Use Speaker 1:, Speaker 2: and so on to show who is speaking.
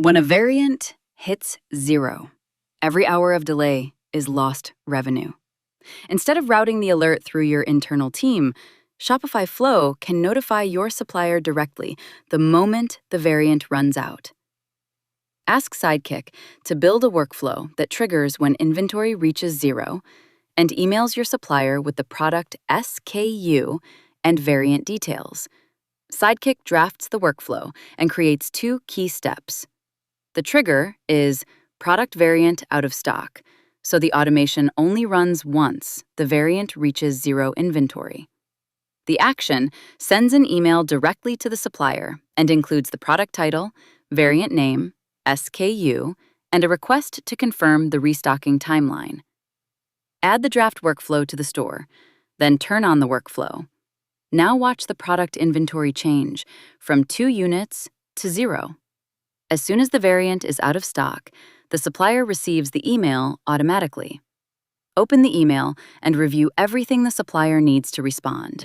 Speaker 1: When a variant hits 0, every hour of delay is lost revenue. Instead of routing the alert through your internal team, Shopify Flow can notify your supplier directly the moment the variant runs out. Ask Sidekick to build a workflow that triggers when inventory reaches 0 and emails your supplier with the product SKU and variant details. Sidekick drafts the workflow and creates 2 key steps. The trigger is product variant out of stock, so the automation only runs once the variant reaches 0 inventory. The action sends an email directly to the supplier and includes the product title, variant name, SKU, and a request to confirm the restocking timeline. Add the draft workflow to the store, then turn on the workflow. Now watch the product inventory change from 2 units to 0. As soon as the variant is out of stock, the supplier receives the email automatically. Open the email and review everything the supplier needs to respond.